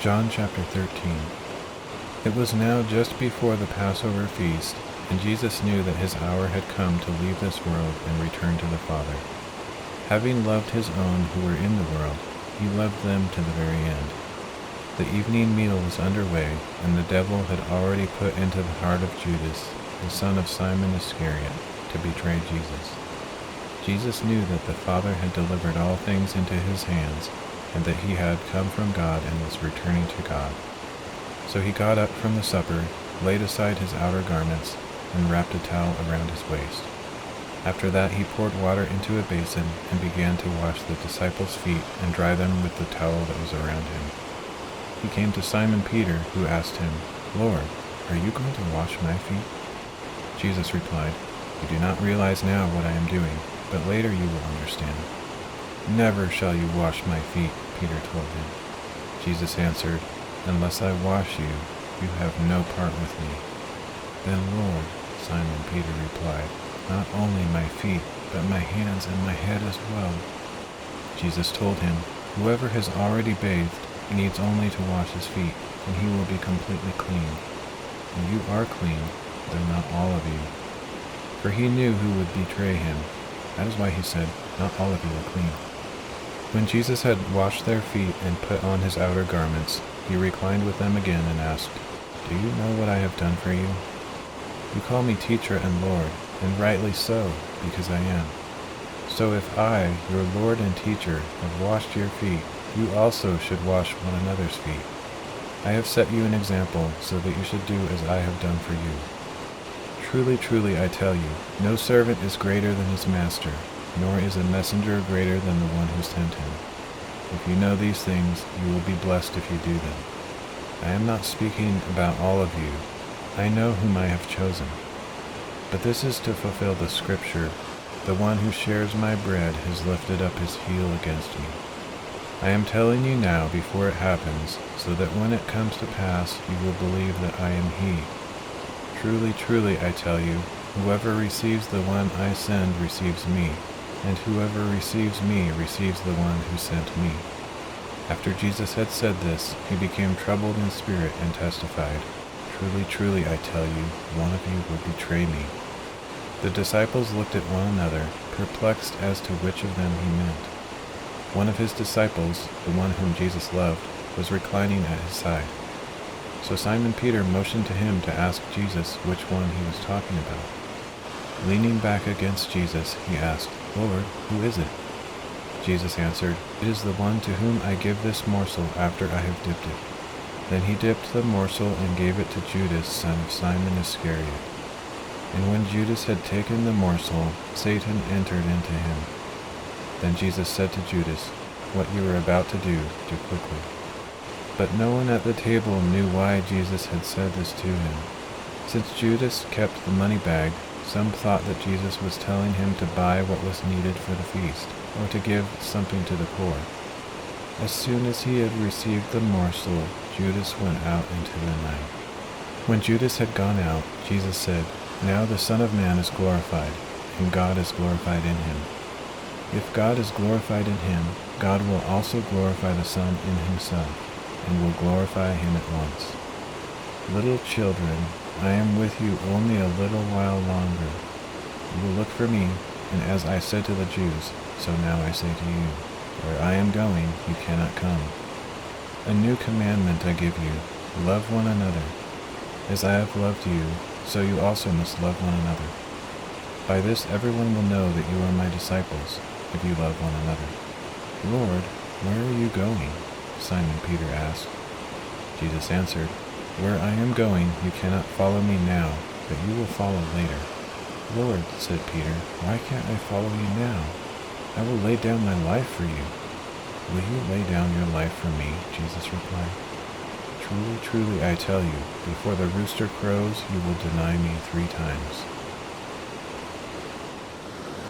John chapter 13. It was now just before the Passover feast, and Jesus knew that his hour had come to leave this world and return to the Father. Having loved his own who were in the world, he loved them to the very end. The evening meal was underway, and the devil had already put into the heart of Judas, the son of Simon Iscariot, to betray Jesus. Jesus knew that the Father had delivered all things into his hands, and that he had come from God and was returning to God. So he got up from the supper, laid aside his outer garments, and wrapped a towel around his waist. After that he poured water into a basin and began to wash the disciples' feet and dry them with the towel that was around him. He came to Simon Peter, who asked him, "Lord, are you going to wash my feet?" Jesus replied, "You do not realize now what I am doing, but later you will understand." "Never shall you wash my feet," Peter told him. Jesus answered, "Unless I wash you, you have no part with me." "Then, Lord," Simon Peter replied, "not only my feet, but my hands and my head as well." Jesus told him, "Whoever has already bathed needs only to wash his feet, and he will be completely clean. And you are clean, though not all of you." For he knew who would betray him. That is why he said, "Not all of you are clean." When Jesus had washed their feet and put on his outer garments, he reclined with them again and asked, "Do you know what I have done for you? You call me teacher and Lord, and rightly so, because I am. So if I, your Lord and teacher, have washed your feet, you also should wash one another's feet. I have set you an example so that you should do as I have done for you. Truly, truly, I tell you, no servant is greater than his master, nor is a messenger greater than the one who sent him. If you know these things, you will be blessed if you do them. I am not speaking about all of you. I know whom I have chosen. But this is to fulfill the scripture, the one who shares my bread has lifted up his heel against me. I am telling you now before it happens, so that when it comes to pass, you will believe that I am he. Truly, truly, I tell you, whoever receives the one I send receives me, and whoever receives me receives the one who sent me." After Jesus had said this, he became troubled in spirit and testified, "Truly, truly, I tell you, one of you will betray me." The disciples looked at one another, perplexed as to which of them he meant. One of his disciples, the one whom Jesus loved, was reclining at his side. So Simon Peter motioned to him to ask Jesus which one he was talking about. Leaning back against Jesus, he asked, "Lord, who is it?" Jesus answered, "It is the one to whom I give this morsel after I have dipped it." Then he dipped the morsel and gave it to Judas, son of Simon Iscariot. And when Judas had taken the morsel, Satan entered into him. Then Jesus said to Judas, "What you are about to do quickly." But no one at the table knew why Jesus had said this to him. Since Judas kept the money bag, some thought that Jesus was telling him to buy what was needed for the feast, or to give something to the poor. As soon as he had received the morsel, Judas went out into the night. When Judas had gone out, Jesus said, "Now the Son of Man is glorified, and God is glorified in him. If God is glorified in him, God will also glorify the Son in himself, and will glorify him at once. Little children, I am with you only a little while longer. You will look for me, and as I said to the Jews, so now I say to you, where I am going, you cannot come. A new commandment I give you, love one another. As I have loved you, so you also must love one another. By this everyone will know that you are my disciples, if you love one another." "Lord, where are you going?" Simon Peter asked. Jesus answered, "Where I am going, you cannot follow me now, but you will follow later." "Lord," said Peter, "why can't I follow you now? I will lay down my life for you." "Will you lay down your life for me?" Jesus replied. "Truly, truly, I tell you, before the rooster crows, you will deny me 3 times."